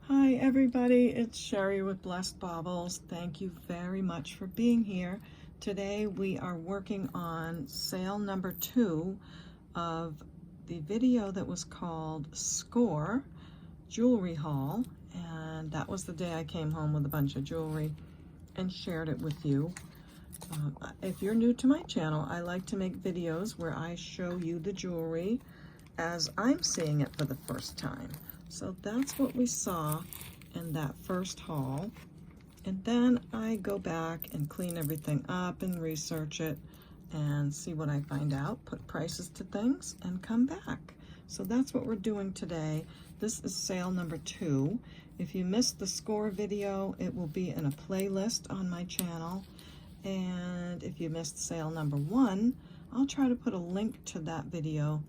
Hi everybody, it's Sherry with Blessed Baubles. Thank you very much for being here. Today we are working on sale number 2 of the video that was called Score Jewelry Haul, and that was the day I came home with a bunch of jewelry and shared it with you. If you're new to my channel, I like to make videos where I show you the jewelry as I'm seeing it for the first time. So that's what we saw in that first haul. And then I go back and clean everything up and research it and see what I find out, put prices to things, and come back. So that's what we're doing today. This is sale number 2. If you missed the score video, it will be in a playlist on my channel. And if you missed sale number 1, I'll try to put a link to that video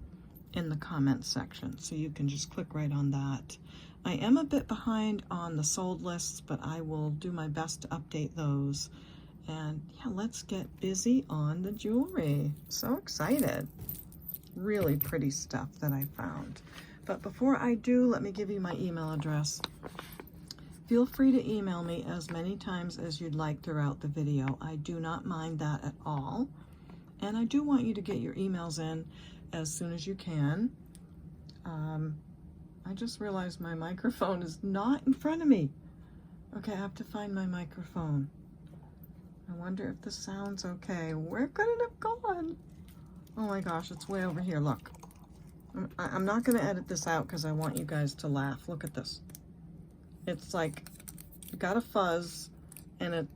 in the comments section, so you can just click right on that. I am a bit behind on the sold lists, but I will do my best to update those. And yeah, let's get busy on the jewelry. So excited. Really pretty stuff that I found. But before I do, let me give you my email address. Feel free to email me as many times as you'd like throughout the video. I do not mind that at all. And I do want you to get your emails in as soon as you can. I just realized my microphone is not in front of me. Okay, I have to find my microphone. I wonder if the sound's okay. Where could it have gone? Oh my gosh, it's way over here, look. I'm not gonna edit this out because I want you guys to laugh. Look at this. It's like, got a fuzz and it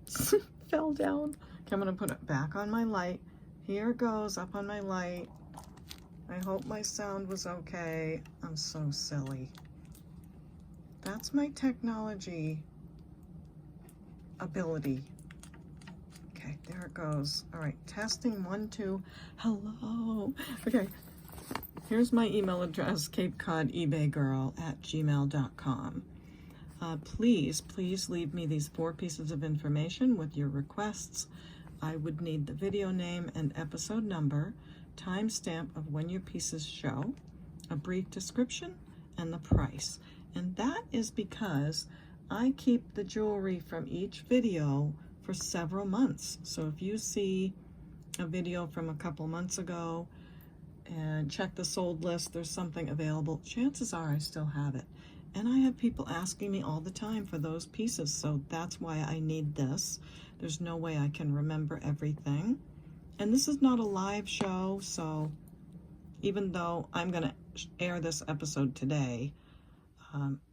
fell down. Okay, I'm gonna put it back on my light. Here it goes, up on my light. I hope my sound was okay. I'm so silly. That's my technology ability. Okay, there it goes. All right, testing 1, 2. Hello. Okay, here's my email address, CapeCodEbayGirl@gmail.com. Please leave me these 4 pieces of information with your requests. I would need the video name and episode number, timestamp of when your pieces show, a brief description, and the price. And that is because I keep the jewelry from each video for several months. So if you see a video from a couple months ago and check the sold list, there's something available, chances are I still have it. And I have people asking me all the time for those pieces, so that's why I need this. There's no way I can remember everything. And this is not a live show, so even though I'm gonna air this episode today,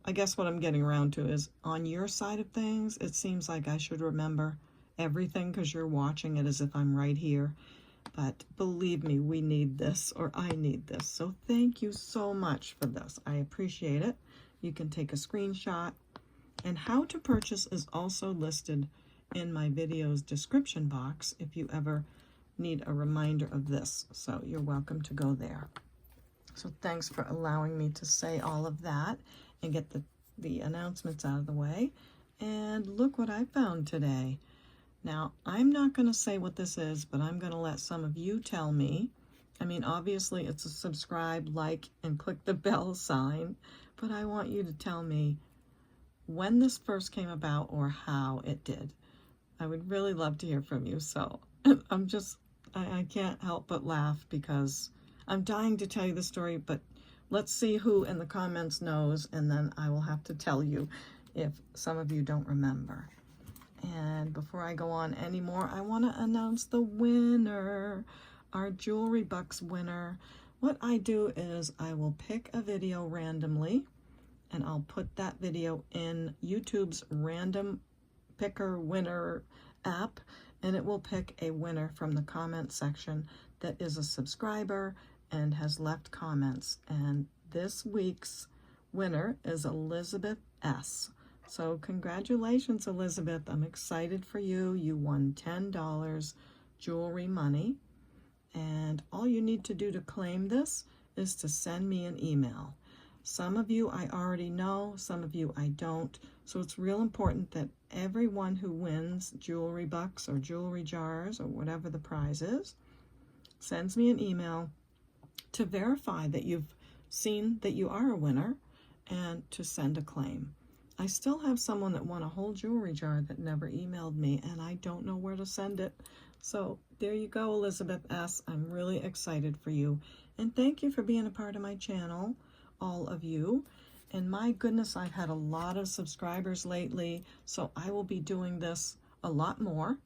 I guess what I'm getting around to is on your side of things, it seems like I should remember everything because you're watching it as if I'm right here. But believe me, we need this, or I need this. So thank you so much for this. I appreciate it. You can take a screenshot. And how to purchase is also listed in my video's description box if you ever need a reminder of this. So you're welcome to go there. So thanks for allowing me to say all of that and get the announcements out of the way. And look what I found today. Now, I'm not going to say what this is, but I'm going to let some of you tell me. I mean, obviously it's a subscribe, like, and click the bell sign, but I want you to tell me when this first came about or how it did. I would really love to hear from you. So I can't help but laugh because I'm dying to tell you the story, but let's see who in the comments knows, and then I will have to tell you if some of you don't remember. And before I go on anymore, I want to announce the winner, our Jewelry Bucks winner. What I do is I will pick a video randomly, and I'll put that video in YouTube's random picker winner app, and it will pick a winner from the comment section that is a subscriber and has left comments. And this week's winner is Elizabeth S. So congratulations, Elizabeth. I'm excited for you. You won $10 jewelry money. And all you need to do to claim this is to send me an email. Some of you I already know, some of you I don't. So it's real important that everyone who wins jewelry bucks or jewelry jars or whatever the prize is, sends me an email to verify that you've seen that you are a winner and to send a claim. I still have someone that won a whole jewelry jar that never emailed me, and I don't know where to send it. So there you go, Elizabeth S. I'm really excited for you. And thank you for being a part of my channel, all of you. And my goodness, I've had a lot of subscribers lately, so I will be doing this a lot more.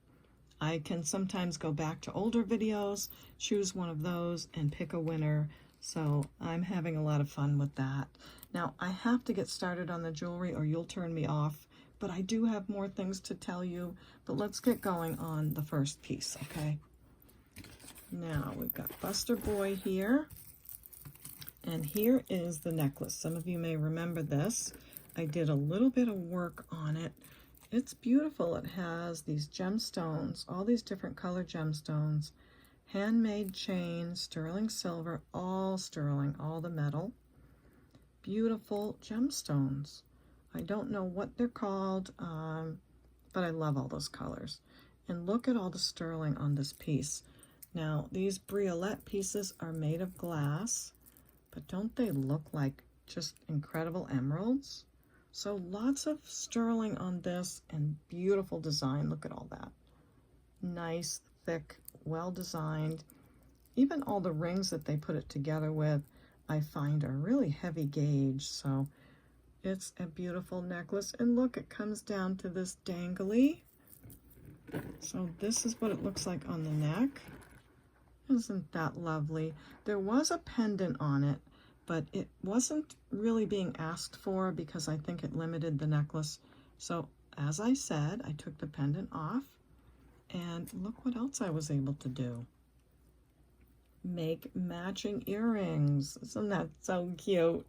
I can sometimes go back to older videos, choose one of those, and pick a winner. So I'm having a lot of fun with that. Now, I have to get started on the jewelry or you'll turn me off, but I do have more things to tell you. But let's get going on the first piece, okay? Now, we've got Buster Boy here. And here is the necklace. Some of you may remember this. I did a little bit of work on it. It's beautiful. It has these gemstones, all these different color gemstones, handmade chain, sterling silver, all sterling, all the metal. Beautiful gemstones. I don't know what they're called, but I love all those colors. And look at all the sterling on this piece. Now, these briolette pieces are made of glass, but don't they look like just incredible emeralds? So lots of sterling on this and beautiful design. Look at all that. Nice, thick, well designed. Even all the rings that they put it together with, I find are really heavy gauge. So it's a beautiful necklace. And look, it comes down to this dangly. So this is what it looks like on the neck. Isn't that lovely? There was a pendant on it, but it wasn't really being asked for because I think it limited the necklace. So as I said, I took the pendant off, and look what else I was able to do. Make matching earrings. Isn't that so cute?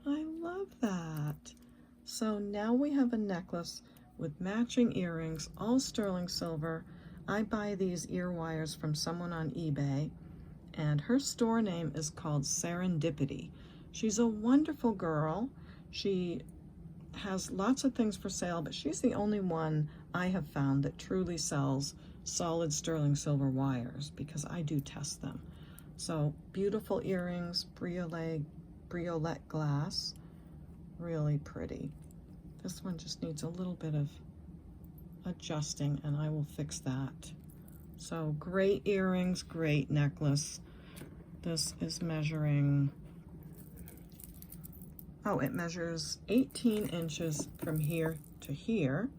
I love that. So now we have a necklace with matching earrings, all sterling silver. I buy these ear wires from someone on eBay, and her store name is called Serendipity. She's a wonderful girl. She has lots of things for sale, but she's the only one I have found that truly sells solid sterling silver wires, because I do test them. So beautiful earrings, briolette glass, really pretty. This one just needs a little bit of adjusting, and I will fix that. So great earrings, great necklace. This is measuring, it measures 18 inches from here to here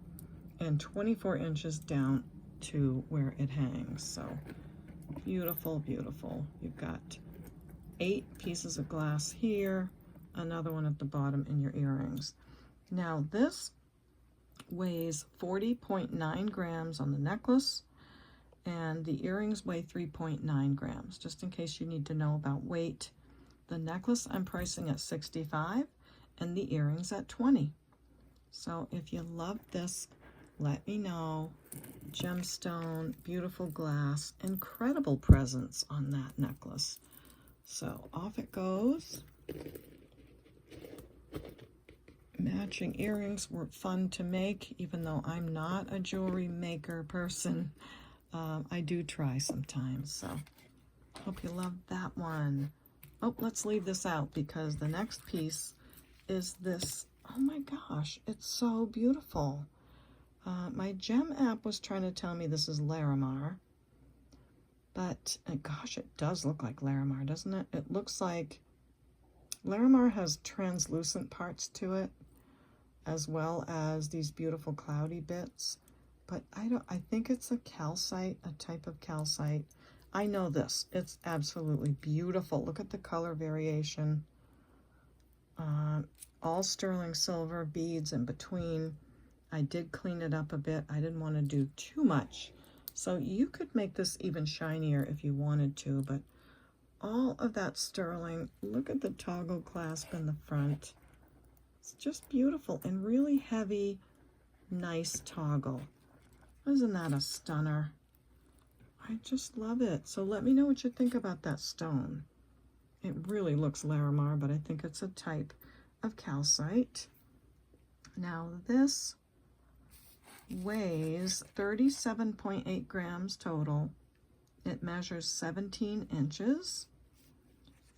and 24 inches down to where it hangs. So beautiful, beautiful. You've got 8 pieces of glass here, another one at the bottom in your earrings. Now this weighs 40.9 grams on the necklace, and the earrings weigh 3.9 grams, just in case you need to know about weight. The necklace I'm pricing at $65 and the earrings at $20. So if you love this, let me know. Gemstone, beautiful glass, incredible presence on that necklace. So off it goes. Matching earrings were fun to make, even though I'm not a jewelry maker person. I do try sometimes, so hope you love that one. Oh, let's leave this out because the next piece is this. Oh my gosh, it's so beautiful. My gem app was trying to tell me this is Larimar, but gosh, it does look like Larimar, doesn't it? It looks like Larimar has translucent parts to it, as well as these beautiful cloudy bits. But I think it's a calcite, a type of calcite. I know this. It's absolutely beautiful. Look at the color variation. All sterling silver, beads in between. I did clean it up a bit. I didn't want to do too much. So you could make this even shinier if you wanted to, but all of that sterling. Look at the toggle clasp in the front. It's just beautiful and really heavy, nice toggle. Isn't that a stunner? I just love it. So let me know what you think about that stone. It really looks Larimar, but I think it's a type of calcite. Now this weighs 37.8 grams total. It measures 17 inches.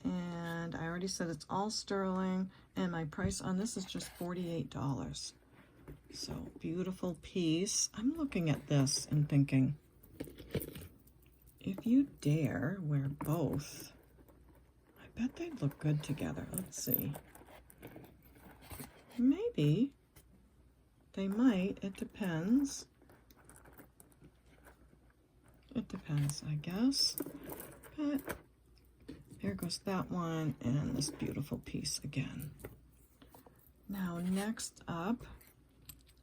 And I already said it's all sterling, and my price on this is just $48. So beautiful piece. I'm looking at this and thinking, if you dare wear both, I bet they'd look good together. Let's see. Maybe they might. It depends. It depends, I guess. But there goes that one and this beautiful piece again. Now, next up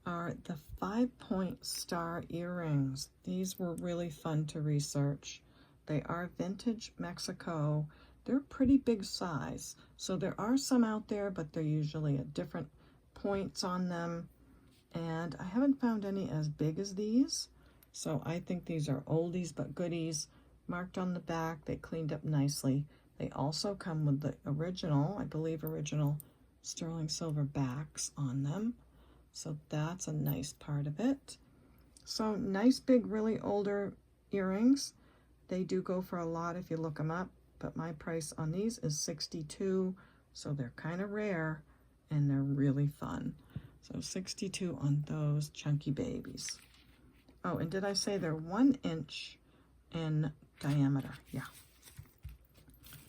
are the 5-point star earrings. These were really fun to research. They are vintage Mexico. They're pretty big size. So there are some out there, but they're usually at different points on them. And I haven't found any as big as these. So I think these are oldies but goodies. Marked on the back, they cleaned up nicely. They also come with the original, I believe original sterling silver backs on them. So that's a nice part of it. So nice big, really older earrings. They do go for a lot if you look them up, but my price on these is $62. So they're kind of rare and they're really fun. So $62 on those chunky babies. Oh, and did I say they're 1 inch in diameter? Yeah.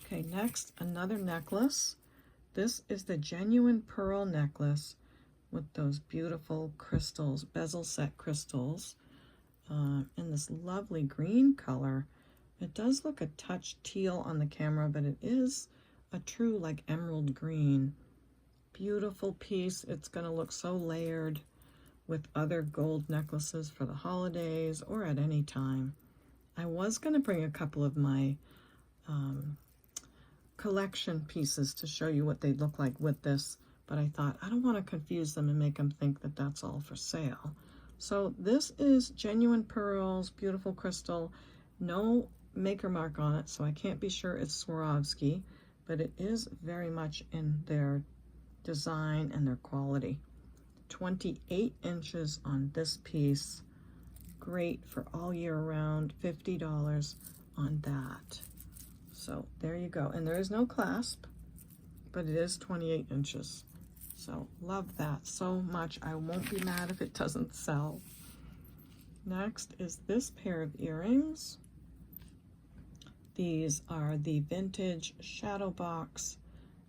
Okay, next, another necklace. This is the genuine pearl necklace with those beautiful crystals, bezel set crystals, in this lovely green color. It does look a touch teal on the camera, but it is a true like emerald green. Beautiful piece. It's going to look so layered with other gold necklaces for the holidays or at any time. I was going to bring a couple of my collection pieces to show you what they look like with this, but I thought I don't want to confuse them and make them think that that's all for sale. So this is genuine pearls, beautiful crystal, no maker mark on it, so I can't be sure it's Swarovski, but it is very much in their design and their quality. 28 inches on this piece. Great for all year round. $50 on that. So there you go. And there is no clasp, but it is 28 inches. So love that so much. I won't be mad if it doesn't sell. Next is this pair of earrings. These are the vintage shadow box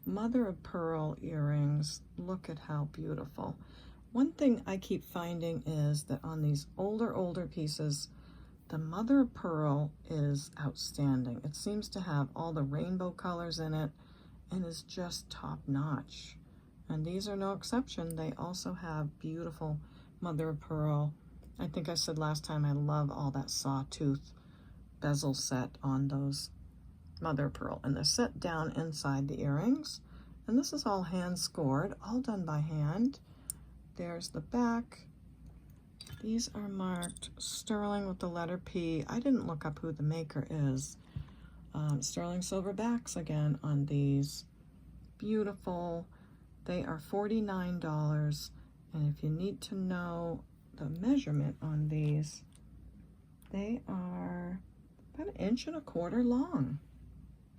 mother of pearl earrings. Look at how beautiful. One thing I keep finding is that on these older pieces, the mother of pearl is outstanding. It seems to have all the rainbow colors in it and is just top notch. And these are no exception. They also have beautiful mother of pearl. I think I said last time I love all that sawtooth bezel set on those mother of pearl. And they're set down inside the earrings. And this is all hand scored, all done by hand. There's the back. These are marked sterling with the letter P. I didn't look up who the maker is. Sterling silver backs again on these. Beautiful. They are $49. And if you need to know the measurement on these, they are about 1.25 inches long.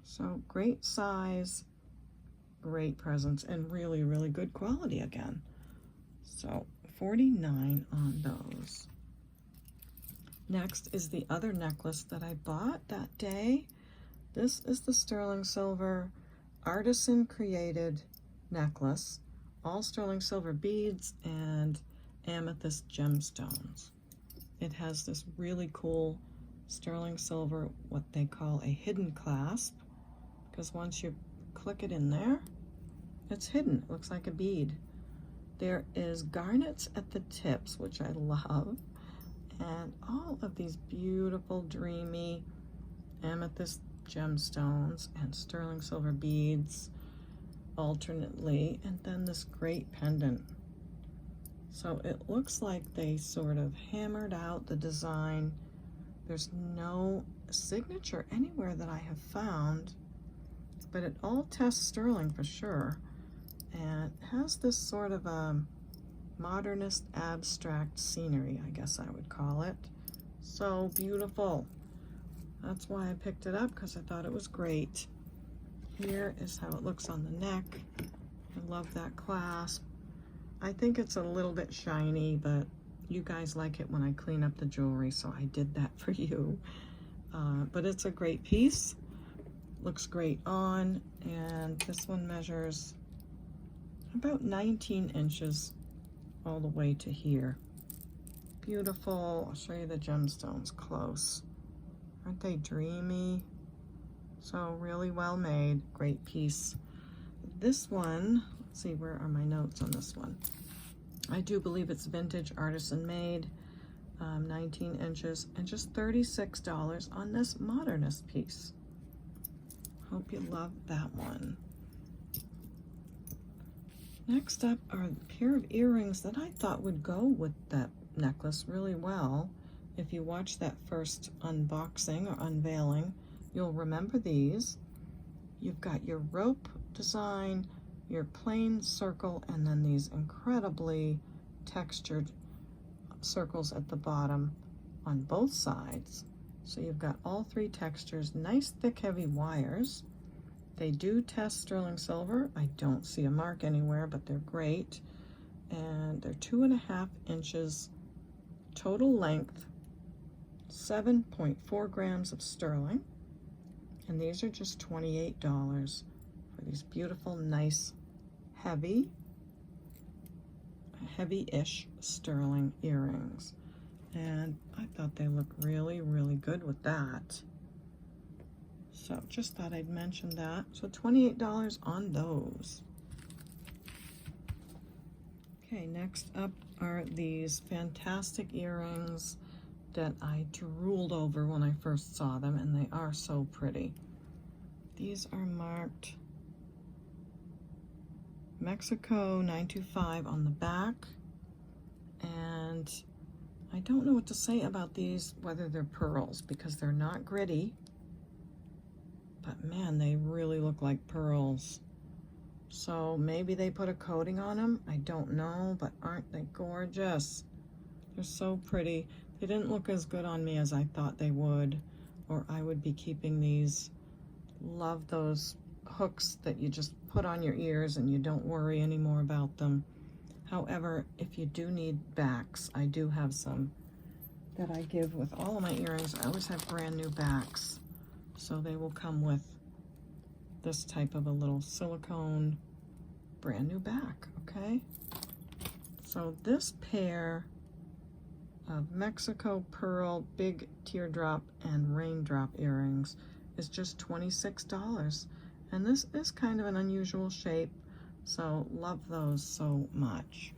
So great size, great presence, and really, really good quality again. So $49 on those. Next is the other necklace that I bought that day. This is the sterling silver Artisan created necklace, all sterling silver beads and amethyst gemstones. It has this really cool sterling silver, what they call a hidden clasp, because once you click it in there, it's hidden. It looks like a bead. There is garnets at the tips, which I love, and all of these beautiful, dreamy amethyst gemstones and sterling silver beads alternately, and then this great pendant. So it looks like they sort of hammered out the design. There's no signature anywhere that I have found, but it all tests sterling for sure. And it has this sort of a modernist abstract scenery, I guess I would call it. So beautiful. That's why I picked it up, because I thought it was great. Here is how it looks on the neck. I love that clasp. I think it's a little bit shiny, but you guys like it when I clean up the jewelry, so I did that for you. But it's a great piece. Looks great on, and this one measures about 19 inches all the way to here. Beautiful. I'll show you the gemstones close. Aren't they dreamy? So really well made, great piece. This one, let's see, where are my notes on this one? I do believe it's vintage artisan made, 19 inches, and just $36 on this modernist piece. Hope you love that one. Next up are a pair of earrings that I thought would go with that necklace really well. If you watch that first unboxing or unveiling, you'll remember these. You've got your rope design, your plain circle, and then these incredibly textured circles at the bottom on both sides. So you've got all three textures, nice thick heavy wires. They do test sterling silver. I don't see a mark anywhere, but they're great. And they're 2.5 inches total length, 7.4 grams of sterling. And these are just $28 for these beautiful, nice, heavy-ish sterling earrings. And I thought they looked really, really good with that. So just thought I'd mention that. So $28 on those. Okay, next up are these fantastic earrings that I drooled over when I first saw them, and they are so pretty. These are marked Mexico 925 on the back, and I don't know what to say about these, whether they're pearls, because they're not gritty, but man, they really look like pearls. So maybe they put a coating on them, I don't know, but aren't they gorgeous? They're so pretty. They didn't look as good on me as I thought they would, or I would be keeping these. Love those hooks that you just put on your ears and you don't worry anymore about them. However, if you do need backs, I do have some that I give with all of my earrings. I always have brand new backs. So they will come with this type of a little silicone brand new back, okay? So this pair of Mexico pearl big teardrop and raindrop earrings is just $26. And this is kind of an unusual shape, so love those so much.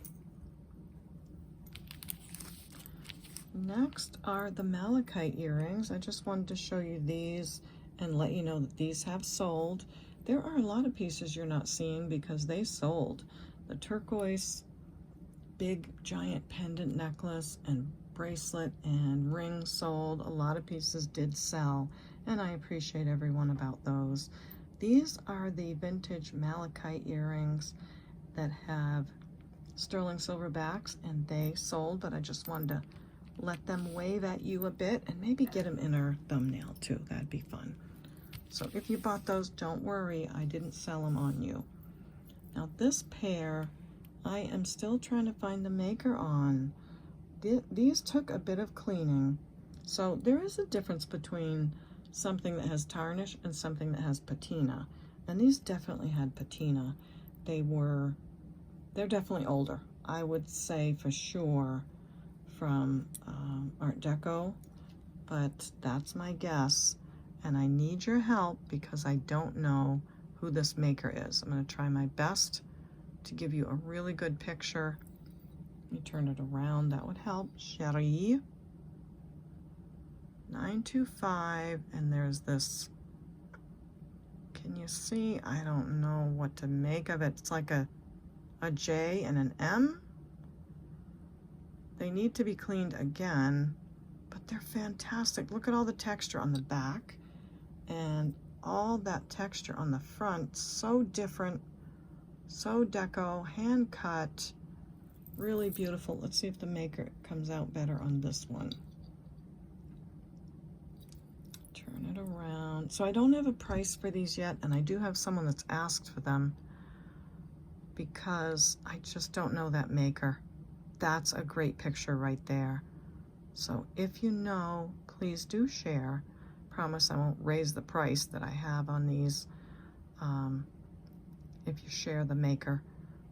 Next are the malachite earrings. I just wanted to show you these and let you know that these have sold. There are a lot of pieces you're not seeing because they sold. The turquoise big giant pendant necklace and bracelet and ring sold. A lot of pieces did sell, and I appreciate everyone about those. These are the vintage malachite earrings that have sterling silver backs, and they sold, but I just wanted to let them wave at you a bit and maybe get them in our thumbnail too. That'd be fun. So if you bought those, don't worry, I didn't sell them on you. Now this pair, I am still trying to find the maker on. These took a bit of cleaning. So there is a difference between something that has tarnish and something that has patina. And these definitely had patina. They're definitely older. I would say for sure from Art Deco, but that's my guess. And I need your help because I don't know who this maker is. I'm going to try my best to give you a really good picture. Let me turn it around, that would help. Cherie 925, and there's this, can you see? I don't know what to make of it. It's like a J and an M. They need to be cleaned again, but they're fantastic. Look at all the texture on the back and all that texture on the front. So different, so deco, hand cut, really beautiful. Let's see if the maker comes out better on this one. Turn it around. So I don't have a price for these yet, and I do have someone that's asked for them because I just don't know that maker. That's a great picture right there. So if you know, please do share. Promise I won't raise the price that I have on these if you share the maker.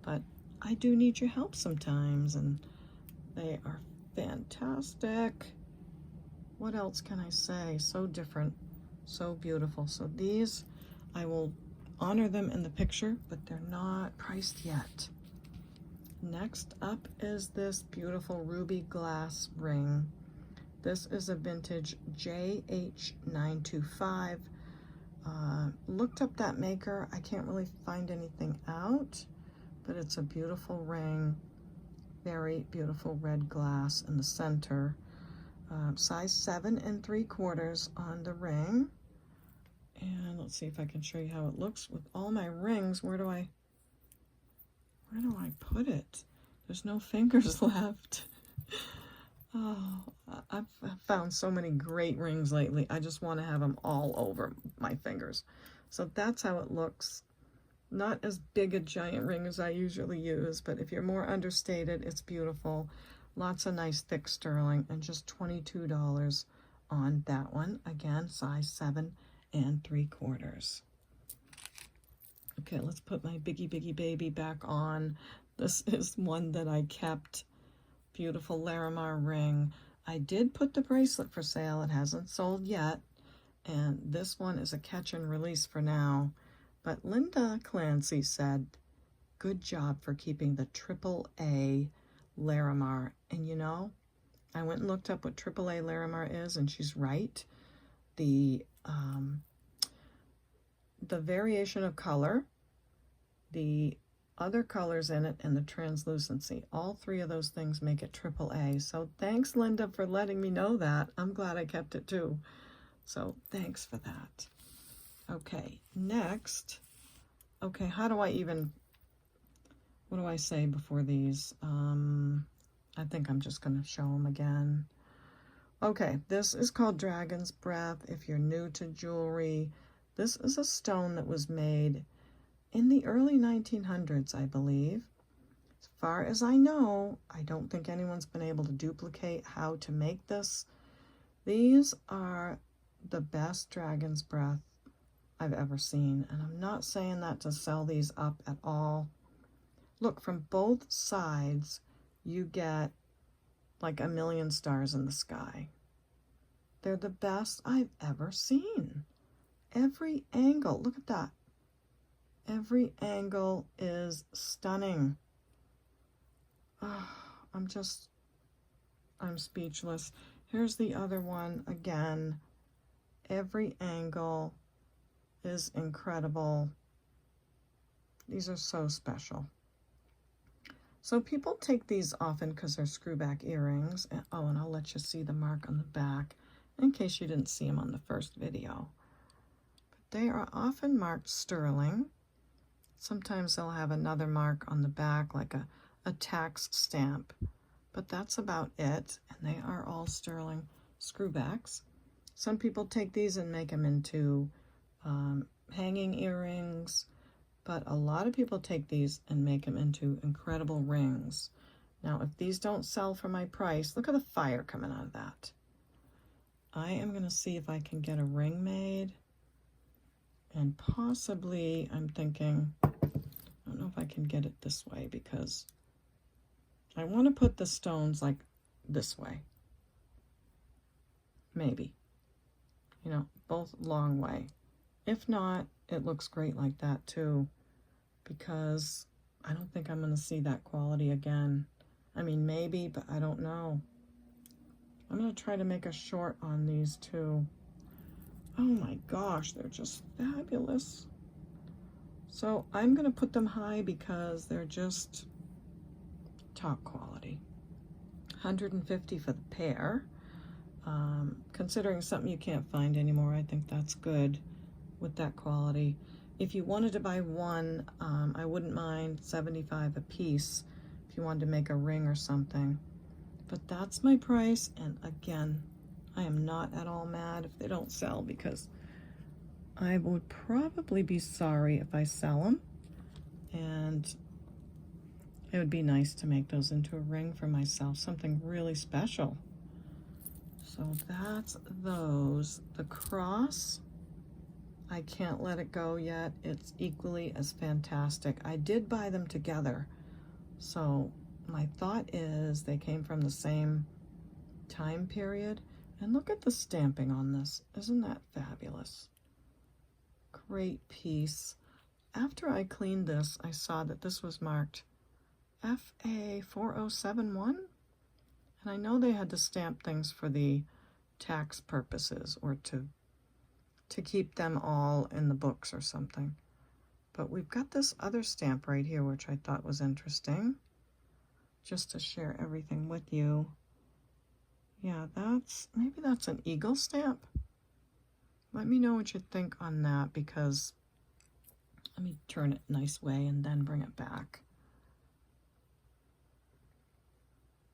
But I do need your help sometimes, and they are fantastic. What else can I say? So different, so beautiful. So these, I will honor them in the picture, but they're not priced yet. Next up is this beautiful ruby glass ring. This is a vintage JH925. Looked up that maker. I can't really find anything out, but it's a beautiful ring. Very beautiful red glass in the center. Size 7 3/4 on the ring. And let's see if I can show you how it looks with all my rings. Where do I put it? There's no fingers left. Oh, I've found so many great rings lately. I just want to have them all over my fingers. So that's how it looks. Not as big a giant ring as I usually use, but if you're more understated, it's beautiful. Lots of nice thick sterling, and just $22 on that one. Again, size 7 3/4. Okay, let's put my Biggie Biggie Baby back on. This is one that I kept. Beautiful Larimar ring. I did put the bracelet for sale. It hasn't sold yet. And this one is a catch and release for now. But Linda Clancy said, good job for keeping the AAA Larimar. And you know, I went and looked up what AAA Larimar is, and she's right. The variation of color, the other colors in it, and the translucency, all three of those things make it AAA. So thanks, Linda, for letting me know that. I'm glad I kept it too. So thanks for that. Okay, next. Okay, how do I even, what do I say before these? I think I'm just going to show them again. Okay, this is called Dragon's Breath. If you're new to jewelry, this is a stone that was made in the early 1900s, I believe. As far as I know, I don't think anyone's been able to duplicate how to make this. These are the best Dragon's Breath I've ever seen, and I'm not saying that to sell these up at all. Look, from both sides, you get like a million stars in the sky. They're the best I've ever seen. Every angle, look at that. Every angle is stunning. Oh, I'm speechless. Here's the other one again. Every angle is incredible. These are so special. So people take these often because they're screwback earrings. And, oh, and I'll let you see the mark on the back in case you didn't see them on the first video. But they are often marked sterling. Sometimes they'll have another mark on the back, like a tax stamp. But that's about it. And they are all sterling screwbacks. Some people take these and make them into hanging earrings. But a lot of people take these and make them into incredible rings. Now, if these don't sell for my price, look at the fire coming out of that. I am going to see if I can get a ring made. And possibly, I'm thinking, I don't know if I can get it this way because I want to put the stones like this way. Maybe. You know, both long way. If not, it looks great like that too, because I don't think I'm going to see that quality again. I mean, maybe, but I don't know. I'm going to try to make a short on these too. Oh my gosh, they're just fabulous. So I'm going to put them high because they're just top quality. $150 for the pair. Considering something you can't find anymore, I think that's good with that quality. If you wanted to buy one, I wouldn't mind $75 a piece if you wanted to make a ring or something. But that's my price, and again, I am not at all mad if they don't sell, because I would probably be sorry if I sell them, and it would be nice to make those into a ring for myself, something really special. So that's those. The cross, I can't let it go yet. It's equally as fantastic. I did buy them together, so my thought is they came from the same time period. And look at the stamping on this. Isn't that fabulous? Great piece. After I cleaned this, I saw that this was marked FA 4071. And I know they had to stamp things for the tax purposes, or to keep them all in the books or something. But we've got this other stamp right here, which I thought was interesting, just to share everything with you. Yeah, maybe that's an eagle stamp. Let me know what you think on that, because let me turn it a nice way and then bring it back,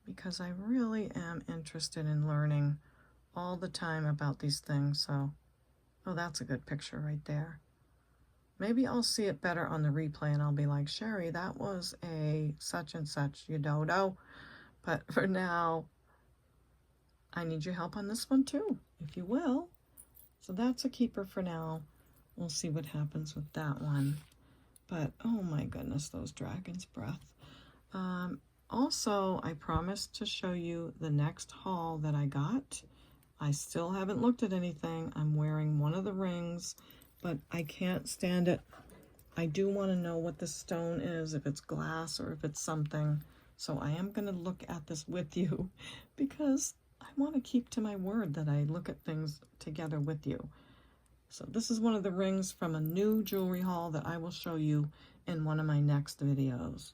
because I really am interested in learning all the time about these things. So, oh, that's a good picture right there. Maybe I'll see it better on the replay and I'll be like, Sherry, that was a such and such, you don't know. But for now, I need your help on this one too, if you will. So that's a keeper for now. We'll see what happens with that one. But oh my goodness, those dragon's breath. Also, I promised to show you the next haul that I got. I still haven't looked at anything. I'm wearing one of the rings, but I can't stand it. I do want to know what the stone is, if it's glass or if it's something. So I am going to look at this with you, because I want to keep to my word that I look at things together with you. So this is one of the rings from a new jewelry haul that I will show you in one of my next videos.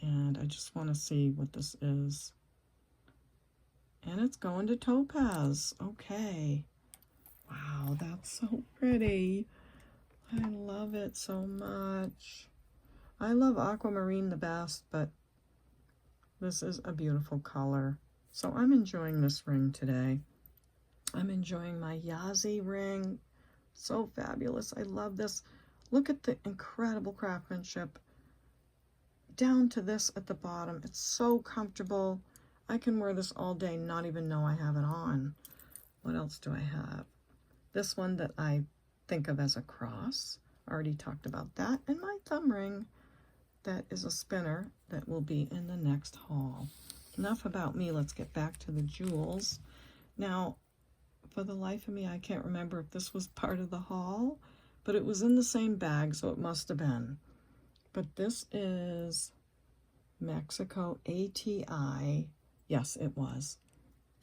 And I just want to see what this is. And it's going to topaz. Okay. Wow, that's so pretty. I love it so much. I love aquamarine the best, but this is a beautiful color. So I'm enjoying this ring today. I'm enjoying my Yazi ring. So fabulous. I love this. Look at the incredible craftsmanship. Down to this at the bottom. It's so comfortable. I can wear this all day, not even know I have it on. What else do I have? This one that I think of as a cross. Already talked about that. And my thumb ring that is a spinner that will be in the next haul. Enough about me. Let's get back to the jewels. Now, for the life of me, I can't remember if this was part of the haul, but it was in the same bag, so it must have been. But this is Mexico ATI. Yes, it was.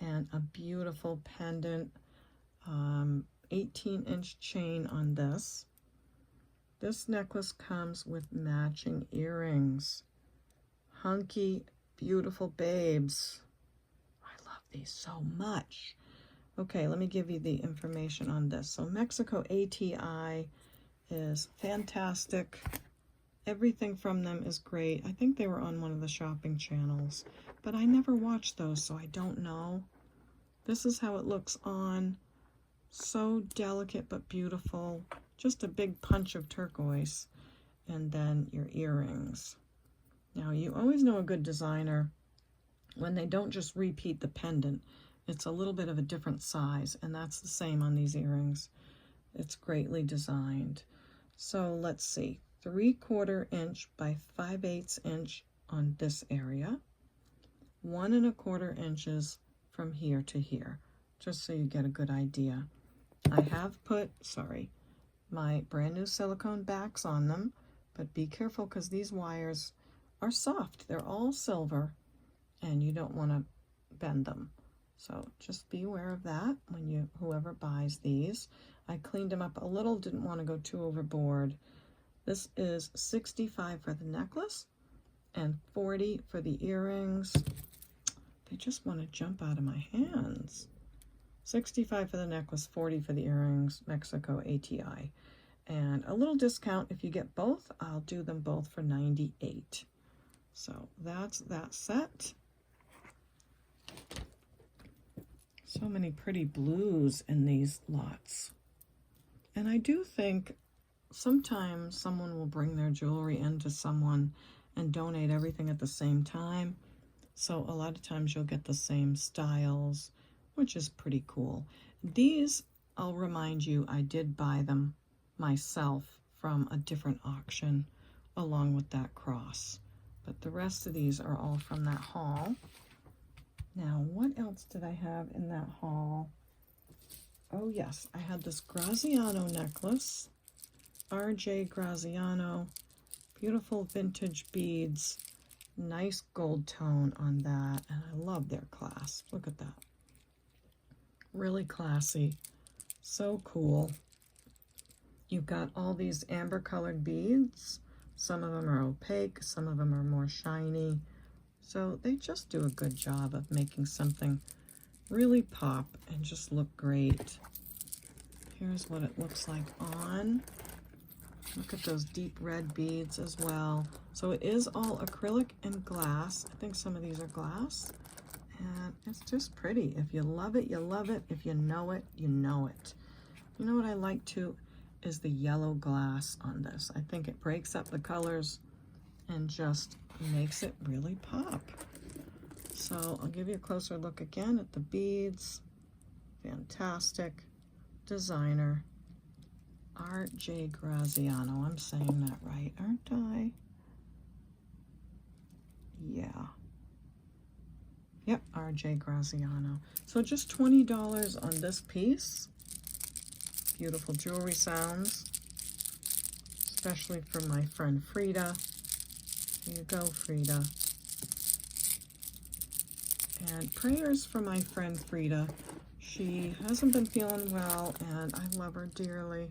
And a beautiful pendant, 18-inch chain on this. This necklace comes with matching earrings. Hunky, beautiful babes. I love these so much. Okay, let me give you the information on this. So Mexico ATI is fantastic. Everything from them is great. I think they were on one of the shopping channels, but I never watched those, so I don't know. This is how it looks on. So delicate but beautiful. Just a big punch of turquoise. And then your earrings. Now, you always know a good designer when they don't just repeat the pendant. It's a little bit of a different size, and that's the same on these earrings. It's greatly designed. So let's see. 3/4 inch by 5/8 inch on this area. 1 1/4 inches from here to here, just so you get a good idea. I have put, my brand new silicone backs on them, but be careful because these wires are soft. They're all silver, and you don't want to bend them. So just be aware of that when whoever buys these. I cleaned them up a little, didn't want to go too overboard. This is $65 for the necklace and $40 for the earrings. They just want to jump out of my hands. $65 for the necklace, $40 for the earrings, Mexico ATI. And a little discount if you get both. I'll do them both for $98. So that's that set. So So many pretty blues in these lots. And I do think sometimes someone will bring their jewelry into someone and donate everything at the same time. So a lot of times you'll get the same styles, which is pretty cool. These, I'll remind you, I did buy them myself from a different auction along with that cross. But the rest of these are all from that haul. Now, what else did I have in that haul? Oh yes, I had this Graciano necklace, RJ Graciano, beautiful vintage beads, nice gold tone on that, and I love their clasp. Look at that. Really classy, so cool. You've got all these amber colored beads. Some of them are opaque, some of them are more shiny. So they just do a good job of making something really pop and just look great. Here's what it looks like on. Look at those deep red beads as well. So it is all acrylic and glass. I think some of these are glass. And it's just pretty. If you love it, you love it. If you know it, you know it. You know what I like too is the yellow glass on this. I think it breaks up the colors and just makes it really pop. So I'll give you a closer look again at the beads. Fantastic. Designer. RJ Graciano. I'm saying that right, aren't I? Yeah. Yep, RJ Graciano. So just $20 on this piece. Beautiful jewelry sounds, especially for my friend Frida. Here you go, Frida. And prayers for my friend Frida. She hasn't been feeling well, and I love her dearly.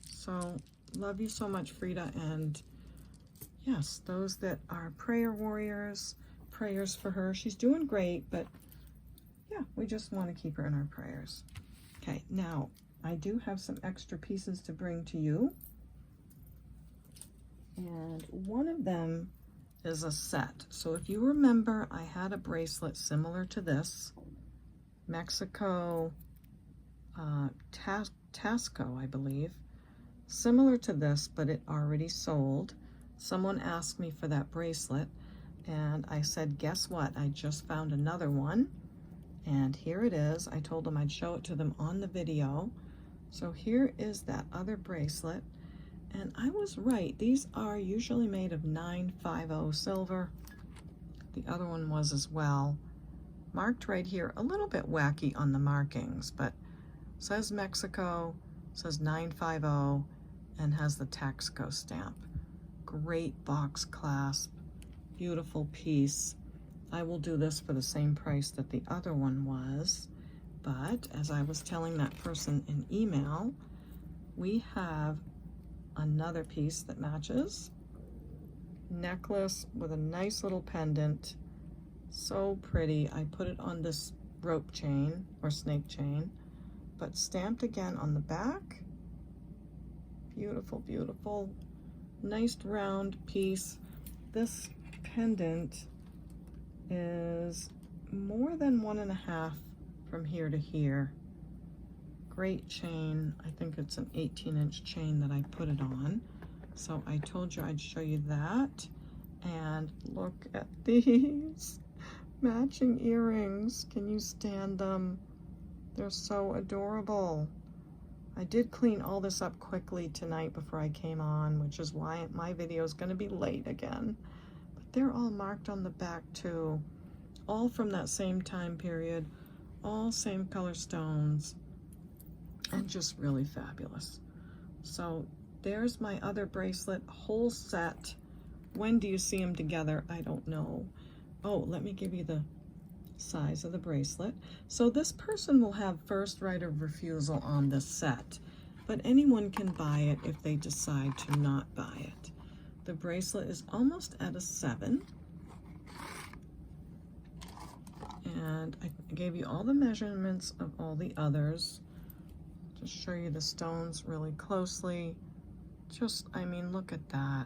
So, love you so much, Frida. And yes, those that are prayer warriors, prayers for her. She's doing great, but yeah, we just want to keep her in our prayers. Okay, now, I do have some extra pieces to bring to you. And one of them is a set. So if you remember, I had a bracelet similar to this. Mexico, Taxco, I believe. Similar to this, but it already sold. Someone asked me for that bracelet, and I said, guess what? I just found another one, and here it is. I told them I'd show it to them on the video. So here is that other bracelet, and I was right. These are usually made of 950 silver. The other one was as well. Marked right here, a little bit wacky on the markings, but says Mexico, says 950, and has the Taxco stamp. Great box clasp, beautiful piece. I will do this for the same price that the other one was, but as I was telling that person in email, we have another piece that matches. Necklace with a nice little pendant. So pretty. I put it on this rope chain or snake chain, but stamped again on the back. Beautiful, beautiful. Nice round piece. This pendant is more than 1.5 from here to here. Great chain. I think it's an 18-inch chain that I put it on. So I told you I'd show you that. And look at these matching earrings. Can you stand them? They're so adorable. I did clean all this up quickly tonight before I came on, which is why my video is going to be late again. But they're all marked on the back too. All from that same time period. All same color stones. And just really fabulous. So there's my other bracelet, whole set. When do you see them together? I don't know. Oh, let me give you the size of the bracelet. So this person will have first right of refusal on this set, but anyone can buy it if they decide to not buy it. The bracelet is almost at a 7. And I gave you all the measurements of all the others. Just show you the stones really closely. Just, I mean, look at that.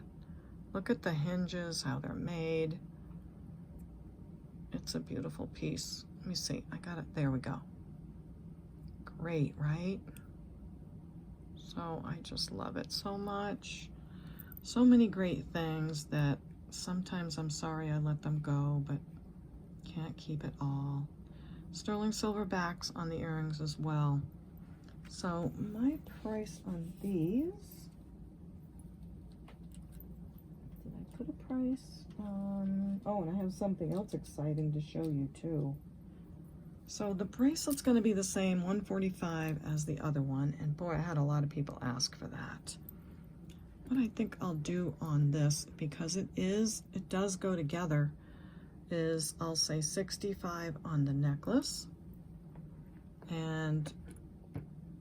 Look at the hinges, how they're made. It's a beautiful piece. Let me see, I got it, there we go. great, right? So I just love it so much. So many great things that sometimes I'm sorry I let them go, but can't keep it all. Sterling silver backs on the earrings as well. So my price on these, did I put a price on? Oh, and I have something else exciting to show you too. So the bracelet's going to be the same, $145 as the other one, and boy, I had a lot of people ask for that. What I think I'll do on this, because it does go together, is I'll say $65 on the necklace, and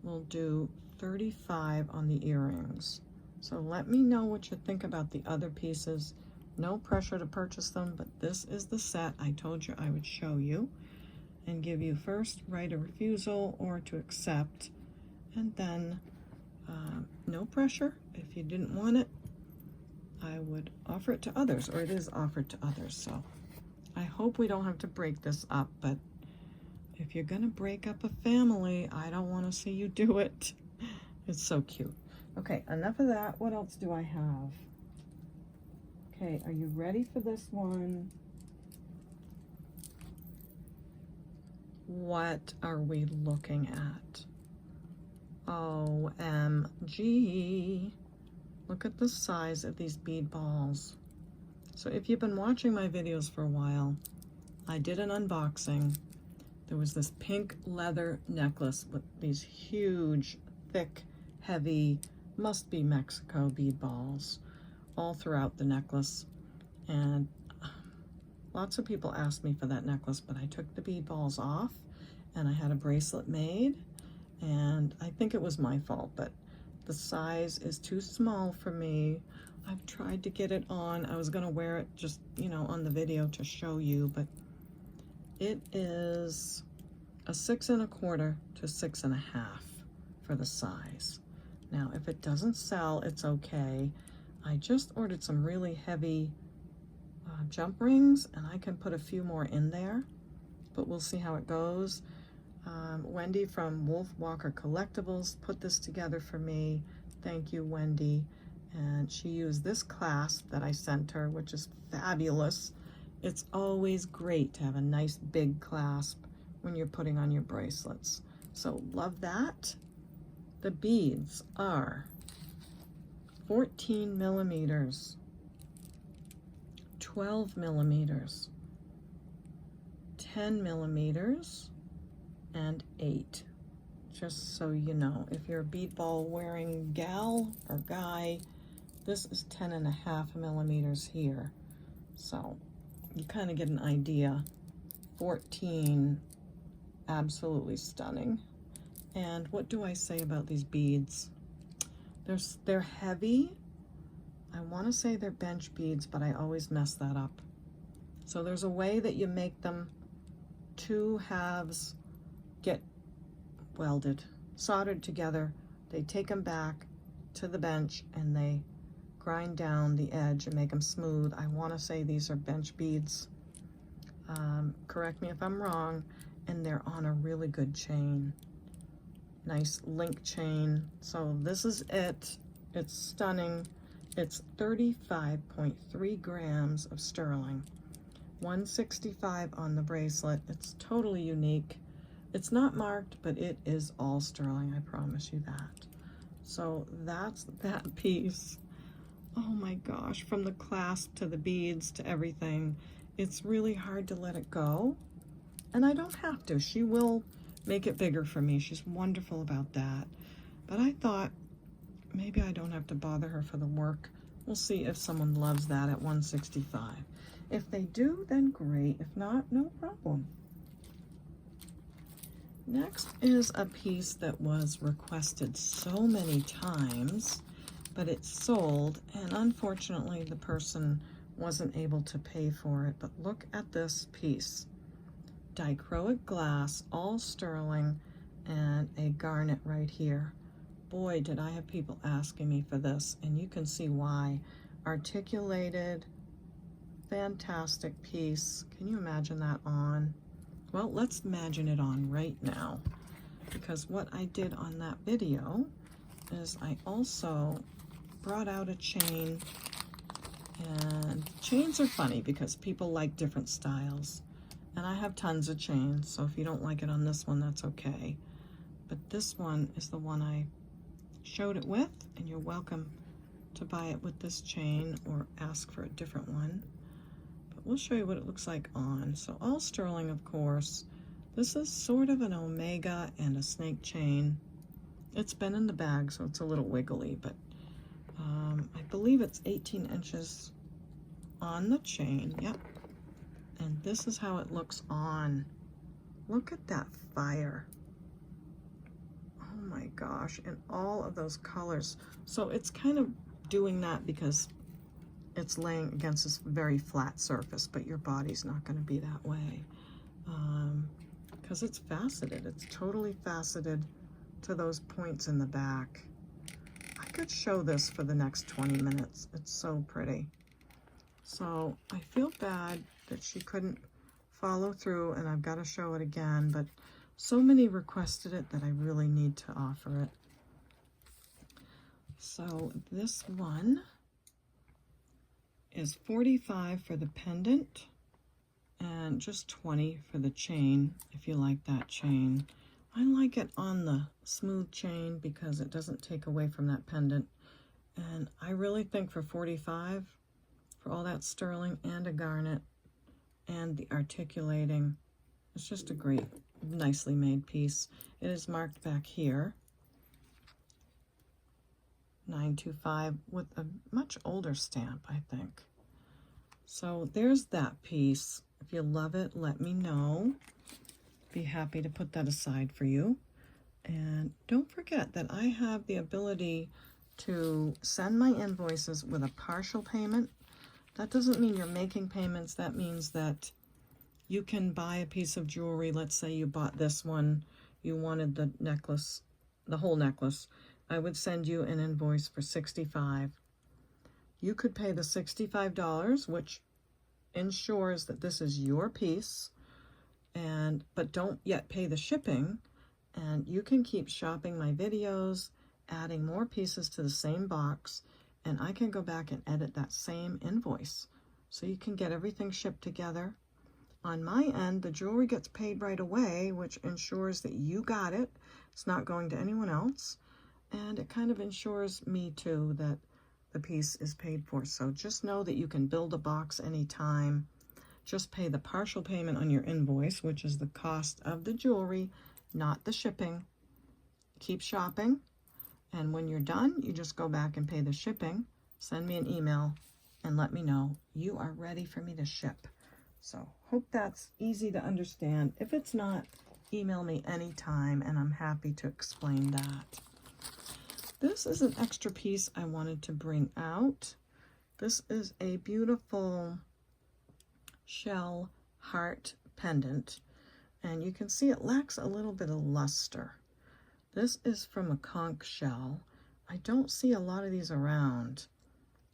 we'll do $35 on the earrings. So let me know what you think about the other pieces. No pressure to purchase them, but this is the set I told you I would show you and give you first right of refusal or to accept, and then no pressure. If you didn't want it, I would offer it to others, or it is offered to others. So I hope we don't have to break this up, but if you're gonna break up a family, I don't want to see you do it. It's so cute. Okay, enough of that. What else do I have? Okay, are you ready for this one? What are we looking at? OMG. Look at the size of these bead balls. So if you've been watching my videos for a while, I did an unboxing. There was this pink leather necklace with these huge, thick, heavy, must be Mexico bead balls all throughout the necklace. And lots of people asked me for that necklace, but I took the bead balls off and I had a bracelet made, and I think it was my fault, but the size is too small for me. I've tried to get it on. I was gonna wear it just, you know, on the video to show you, but it is a 6 1/4 to 6 1/2 for the size. Now, if it doesn't sell, it's okay. I just ordered some really heavy jump rings, and I can put a few more in there, but we'll see how it goes. Wendy from Wolf Walker Collectibles put this together for me. Thank you, Wendy. And she used this clasp that I sent her, which is fabulous. It's always great to have a nice big clasp when you're putting on your bracelets. So love that. The beads are 14 millimeters, 12 millimeters, 10 millimeters, and 8. Just so you know, if you're a bead ball wearing gal or guy, this is 10 1/2 millimeters here. So you kind of get an idea. 14, absolutely stunning. And what do I say about these beads? They're heavy. I want to say they're bench beads, but I always mess that up. So there's a way that you make them two halves get welded, soldered together. They take them back to the bench and they grind down the edge and make them smooth. I want to say these are bench beads. Correct me if I'm wrong. And they're on a really good chain. Nice link chain. So this is it. It's stunning. It's 35.3 grams of sterling. 165 on the bracelet. It's totally unique. It's not marked, but it is all sterling, I promise you that. So that's that piece. Oh my gosh, from the clasp to the beads to everything. It's really hard to let it go. And I don't have to. She will make it bigger for me. She's wonderful about that. But I thought maybe I don't have to bother her for the work. We'll see if someone loves that at 165. If they do, then great. If not, no problem. Next is a piece that was requested so many times, but it sold, and unfortunately the person wasn't able to pay for it. But look at this piece. Dichroic glass, all sterling, and a garnet right here. Boy, did I have people asking me for this, and you can see why. Articulated, fantastic piece. Can you imagine that on? Well, let's imagine it on right now. because what I did on that video is I also brought out a chain, and chains are funny because people like different styles, and I have tons of chains, so if you don't like it on this one, that's okay. But this one is the one I showed it with, and you're welcome to buy it with this chain or ask for a different one. But we'll show you what it looks like on. So all sterling, of course. This is sort of an omega and a snake chain. It's been in the bag, so it's a little wiggly, but I believe it's 18 inches on the chain. Yep. And this is how it looks on. Look at that fire. Oh my gosh, and all of those colors. So it's kind of doing that because it's laying against this very flat surface, but your body's not going to be that way. Because it's faceted. It's totally faceted to those points in the back. I could show this for the next 20 minutes. It's so pretty. So I feel bad that she couldn't follow through, and I've got to show it again, but so many requested it that I really need to offer it. So this one is $45 for the pendant and just $20 for the chain, if you like that chain. I like it on the smooth chain because it doesn't take away from that pendant. And I really think for $45, for all that sterling and a garnet and the articulating, it's just a great, nicely made piece. It is marked back here, 925, with a much older stamp, I think. So there's that piece. If you love it, let me know. Be happy to put that aside for you. And don't forget that I have the ability to send my invoices with a partial payment. That doesn't mean you're making payments. That means that you can buy a piece of jewelry. Let's say you bought this one. You wanted the necklace, the whole necklace. I would send you an invoice for $65. You could pay the $65, which ensures that this is your piece, but don't yet pay the shipping, and you can keep shopping my videos, adding more pieces to the same box, and I can go back and edit that same invoice. So you can get everything shipped together. On my end, the jewelry gets paid right away, which ensures that you got it. It's not going to anyone else. And it kind of ensures me too that the piece is paid for. So just know that you can build a box anytime. Just pay the partial payment on your invoice, which is the cost of the jewelry, not the shipping. Keep shopping. And when you're done, you just go back and pay the shipping. Send me an email and let me know you are ready for me to ship. So hope that's easy to understand. If it's not, email me anytime and I'm happy to explain that. This is an extra piece I wanted to bring out. This is a beautiful shell heart pendant, and you can see it lacks a little bit of luster. This is from a conch shell. I don't see a lot of these around.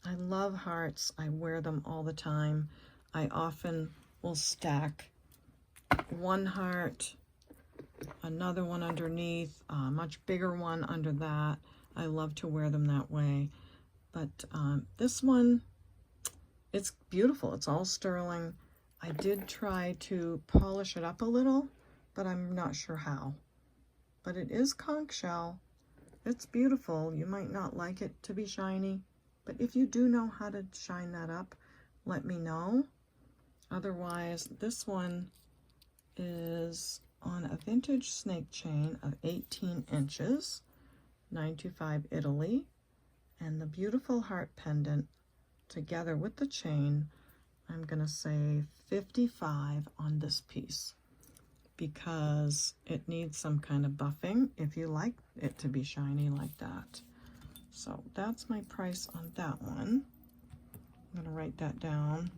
I love hearts. I wear them all the time. I often will stack one heart, another one underneath, a much bigger one under that. I love to wear them that way. But this one, it's beautiful. It's all sterling. I did try to polish it up a little, but I'm not sure how. But it is conch shell. It's beautiful. You might not like it to be shiny, but if you do know how to shine that up, let me know. Otherwise, this one is on a vintage snake chain of 18 inches, 925 Italy, and the beautiful heart pendant together with the chain. I'm going to say $55 on this piece because it needs some kind of buffing if you like it to be shiny like that. So that's my price on that one. I'm going to write that down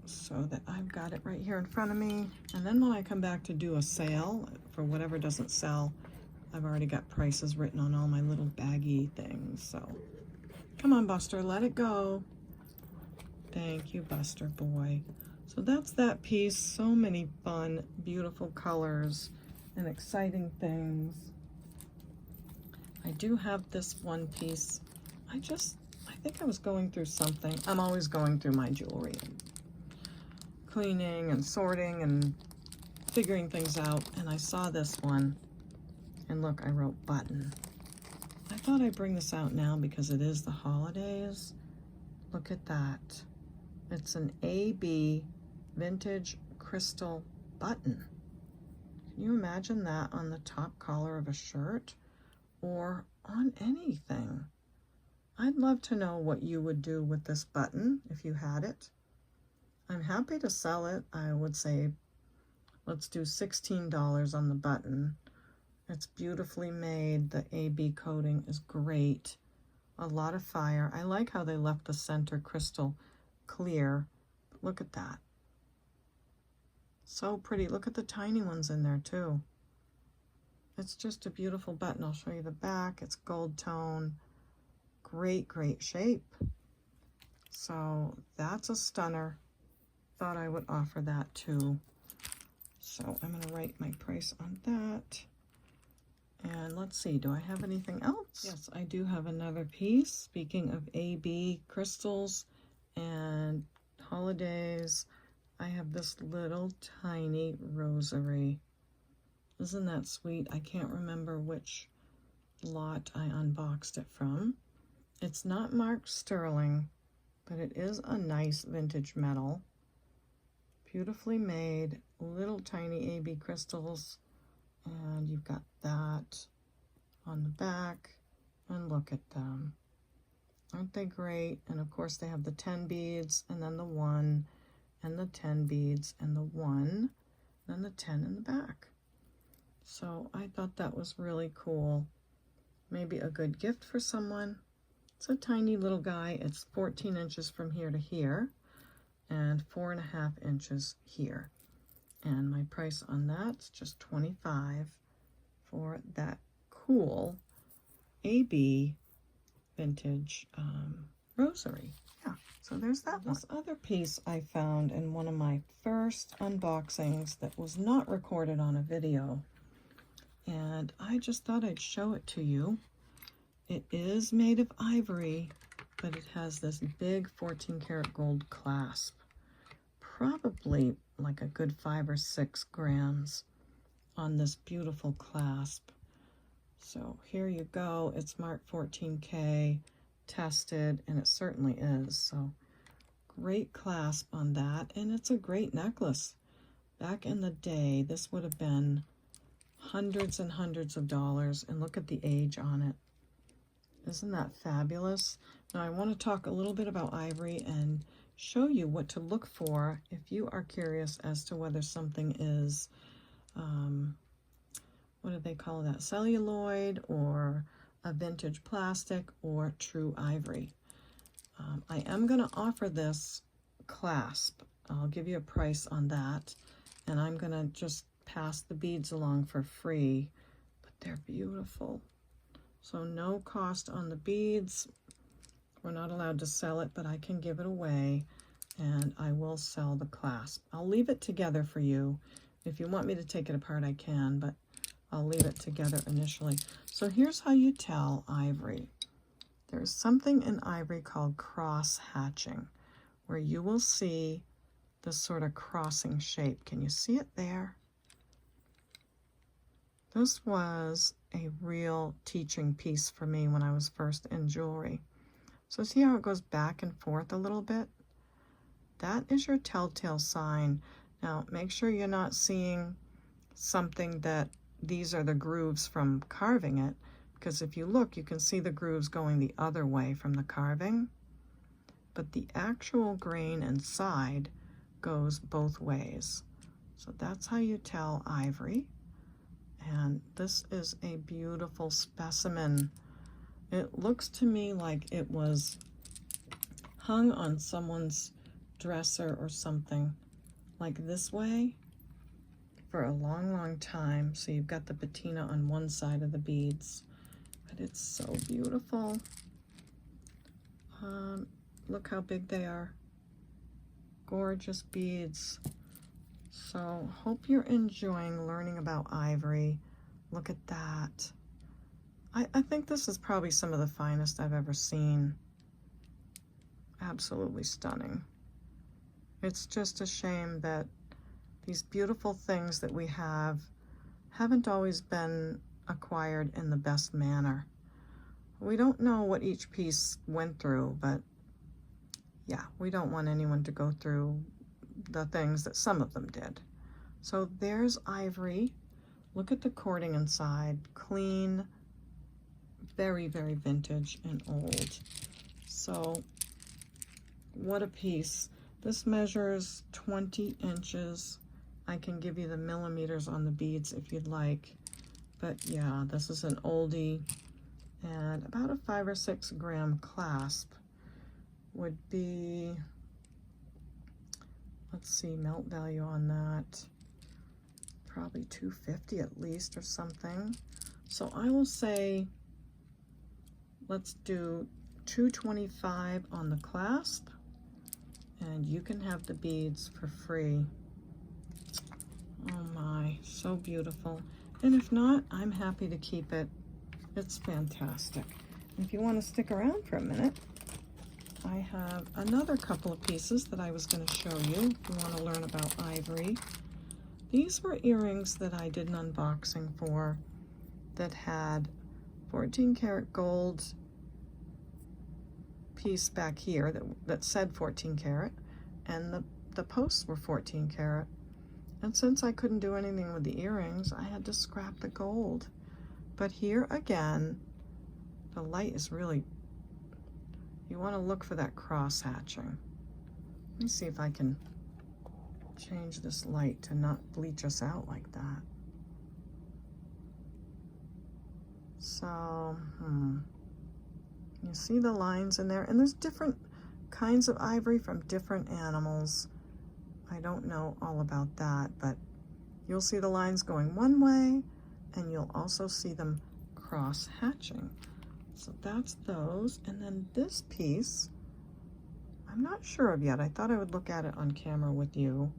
so that I've got it right here in front of me. And then when I come back to do a sale for whatever doesn't sell, I've already got prices written on all my little baggy things. So come on, Buster, let it go. Thank you, Buster boy. So that's that piece. So many fun, beautiful colors and exciting things. I do have this one piece. I think I was going through something. I'm always going through my jewelry and cleaning and sorting and figuring things out. And I saw this one. And look, I wrote button. I thought I'd bring this out now because it is the holidays. Look at that. It's an AB vintage crystal button. Can you imagine that on the top collar of a shirt or on anything? I'd love to know what you would do with this button if you had it. I'm happy to sell it. I would say let's do $16 on the button. It's beautifully made. The AB coating is great. A lot of fire. I like how they left the center crystal clear. Look at that. So pretty. Look at the tiny ones in there too. It's just a beautiful button. I'll show you the back. It's gold tone. Great, great shape. So that's a stunner. Thought I would offer that too. So I'm going to write my price on that. And let's see, do I have anything else? Yes, I do have another piece. Speaking of AB crystals and holidays, I have this little tiny rosary. Isn't that sweet? I can't remember which lot I unboxed it from. It's not marked sterling, but it is a nice vintage metal. Beautifully made, little tiny AB crystals. And you've got that on the back, and look at them. Aren't they great? And of course they have the 10 beads, and then the 1, and the 10 beads, and the 1, and the 10 in the back. So I thought that was really cool. Maybe a good gift for someone. It's a tiny little guy. It's 14 inches from here to here, and 4.5 inches here. And my price on that's just $25 for that cool AB vintage rosary. Yeah, so there's that one. This other piece I found in one of my first unboxings that was not recorded on a video. And I just thought I'd show it to you. It is made of ivory, but it has this big 14 karat gold clasp. Probably like a good 5 or 6 grams on this beautiful clasp. So here you go. It's marked 14K, tested, and it certainly is. So great clasp on that, and it's a great necklace. Back in the day, this would have been hundreds and hundreds of dollars, and look at the age on it. Isn't that fabulous? Now I want to talk a little bit about ivory and show you what to look for if you are curious as to whether something is, what do they call that, celluloid or a vintage plastic or true ivory. I am going to offer this clasp. I'll give you a price on that, and I'm going to just pass the beads along for free, but they're beautiful. So no cost on the beads. We're not allowed to sell it, but I can give it away, and I will sell the clasp. I'll leave it together for you. If you want me to take it apart, I can, but I'll leave it together initially. So here's how you tell ivory. There's something in ivory called cross hatching, where you will see this sort of crossing shape. Can you see it there? This was a real teaching piece for me when I was first in jewelry. So see how it goes back and forth a little bit? That is your telltale sign. Now make sure you're not seeing something that these are the grooves from carving it, because if you look, you can see the grooves going the other way from the carving, but the actual grain inside goes both ways. So that's how you tell ivory. And this is a beautiful specimen. It looks to me like it was hung on someone's dresser or something, like this way, for a long, long time. So you've got the patina on one side of the beads, but it's so beautiful. Look how big they are. gorgeous beads. So hope you're enjoying learning about ivory. Look at that. I think this is probably some of the finest I've ever seen. Absolutely stunning. It's just a shame that these beautiful things that we have haven't always been acquired in the best manner. We don't know what each piece went through, but yeah, we don't want anyone to go through the things that some of them did. So there's ivory. Look at the cording inside. Clean, very, very vintage and old. So what a piece. This measures 20 inches. I can give you the millimeters on the beads if you'd like. But yeah, this is an oldie. And about a 5 or 6 gram clasp would be, let's see, melt value on that. Probably 250 at least or something. So I will say, let's do 225 on the clasp, and you can have the beads for free. Oh my, so beautiful. And if not, I'm happy to keep it. It's fantastic. And if you want to stick around for a minute, I have another couple of pieces that I was going to show you if you want to learn about ivory. These were earrings that I did an unboxing for that had 14 karat gold piece back here that said 14 karat, and the posts were 14 karat. And since I couldn't do anything with the earrings, I had to scrap the gold. But here again, the light is really, you want to look for that cross hatching. Let me see if I can change this light to not bleach us out like that. So, you see the lines in there, and there's different kinds of ivory from different animals. I don't know all about that, but you'll see the lines going one way, and you'll also see them cross hatching. So that's those. And then this piece, I'm not sure of yet. I thought I would look at it on camera with you.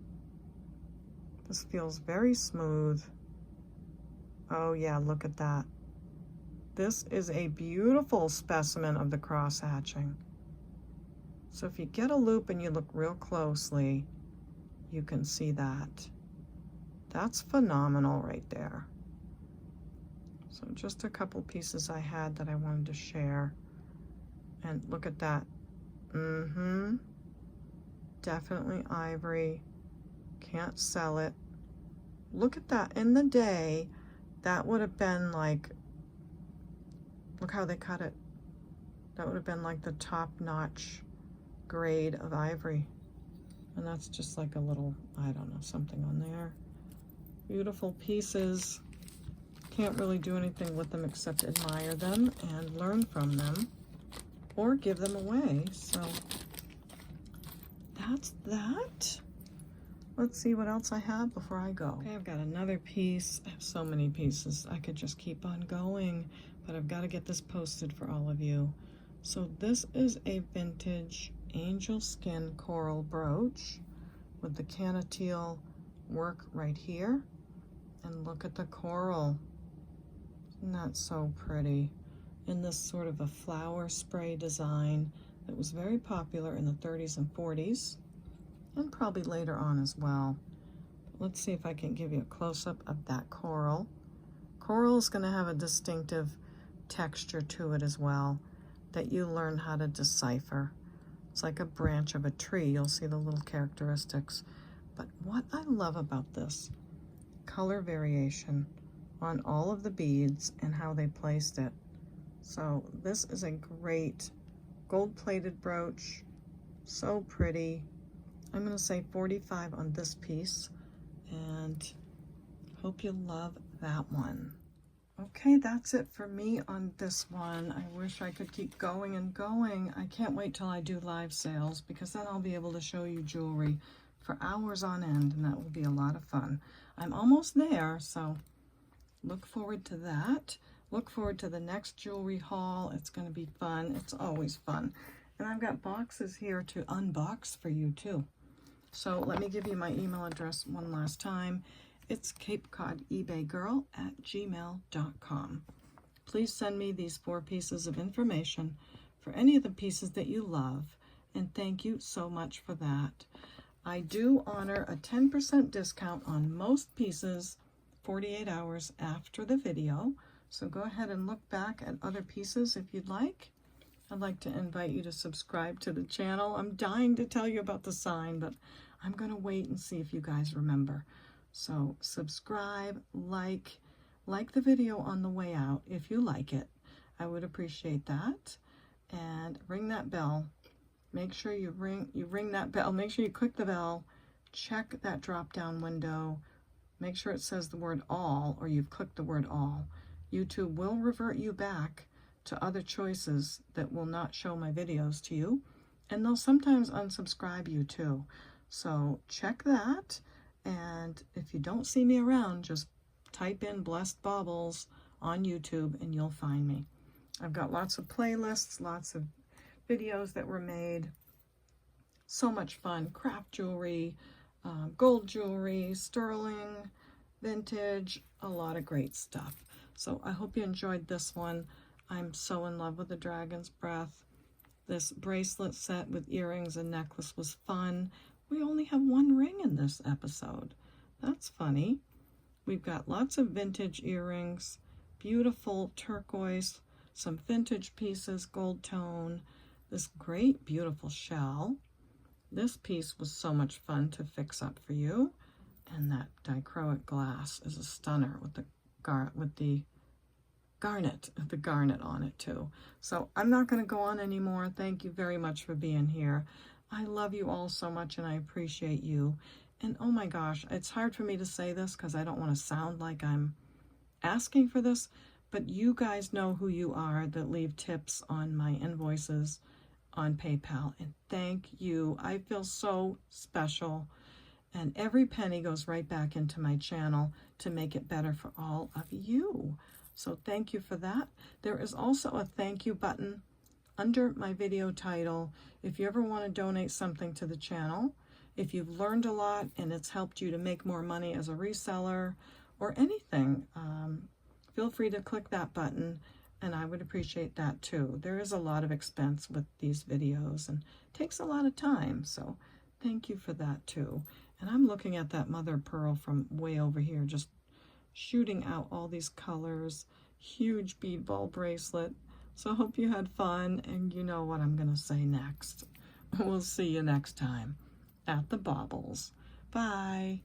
This feels very smooth. Oh yeah, look at that. This is a beautiful specimen of the cross hatching. So if you get a loop and you look real closely, you can see that. That's phenomenal right there. So just a couple pieces I had that I wanted to share. And look at that. Definitely ivory. Can't sell it. Look at that. In the day, that would have been like, look how they cut it. That would have been like the top-notch grade of ivory. And that's just like a little, I don't know, something on there. Beautiful pieces. Can't really do anything with them except admire them and learn from them or give them away. So that's that. Let's see what else I have before I go. Okay, I've got another piece. I have so many pieces. I could just keep on going, but I've got to get this posted for all of you. So this is a vintage angel skin coral brooch with the canatile work right here. And look at the coral. Isn't that so pretty? In this sort of a flower spray design that was very popular in the 30s and 40s, and probably later on as well. Let's see if I can give you a close-up of that coral. Coral is going to have a distinctive texture to it as well that you learn how to decipher. It's like a branch of a tree. You'll see the little characteristics. But what I love about this, color variation on all of the beads and how they placed it. So this is a great gold-plated brooch. So pretty. I'm going to say 45 on this piece, and hope you love that one. Okay, that's it for me on this one. I wish I could keep going and going. I can't wait till I do live sales, because then I'll be able to show you jewelry for hours on end, and that will be a lot of fun. I'm almost there, so look forward to that. Look forward to the next jewelry haul. It's going to be fun. It's always fun. And I've got boxes here to unbox for you too. So let me give you my email address one last time. It's CapeCodEbayGirl@gmail.com. Please send me these 4 pieces of information for any of the pieces that you love, and thank you so much for that. I do honor a 10% discount on most pieces 48 hours after the video, so go ahead and look back at other pieces if you'd like. I'd like to invite you to subscribe to the channel. I'm dying to tell you about the sign, but I'm going to wait and see if you guys remember. So subscribe, like the video on the way out if you like it. I would appreciate that. And ring that bell. Make sure you ring that bell. Make sure you click the bell. Check that drop-down window. Make sure it says the word all, or you've clicked the word all. YouTube will revert you back to other choices that will not show my videos to you, and they'll sometimes unsubscribe you too. So check that, and if you don't see me around, just type in Blessed Baubles on YouTube and you'll find me. I've got lots of playlists, lots of videos that were made. So much fun. Craft jewelry, gold jewelry, sterling, vintage, a lot of great stuff. So I hope you enjoyed this one. I'm so in love with the Dragon's Breath. This bracelet set with earrings and necklace was fun. We only have 1 ring in this episode. That's funny. We've got lots of vintage earrings, beautiful turquoise, some vintage pieces, gold tone, this great, beautiful shell. This piece was so much fun to fix up for you. And that dichroic glass is a stunner with the garnet on it too. So I'm not going to go on anymore. Thank you very much for being here. I love you all so much and I appreciate you. And oh my gosh, it's hard for me to say this because I don't want to sound like I'm asking for this, but you guys know who you are that leave tips on my invoices on PayPal, and thank you. I feel so special, and every penny goes right back into my channel to make it better for all of you. So thank you for that. There is also a thank you button under my video title if you ever want to donate something to the channel. If you've learned a lot and it's helped you to make more money as a reseller or anything, feel free to click that button, and I would appreciate that too. There is a lot of expense with these videos and it takes a lot of time, so thank you for that too. And I'm looking at that mother of pearl from way over here, just shooting out all these colors. Huge bead ball bracelet. So I hope you had fun, and you know what I'm going to say next. We'll see you next time at the Baubles. Bye.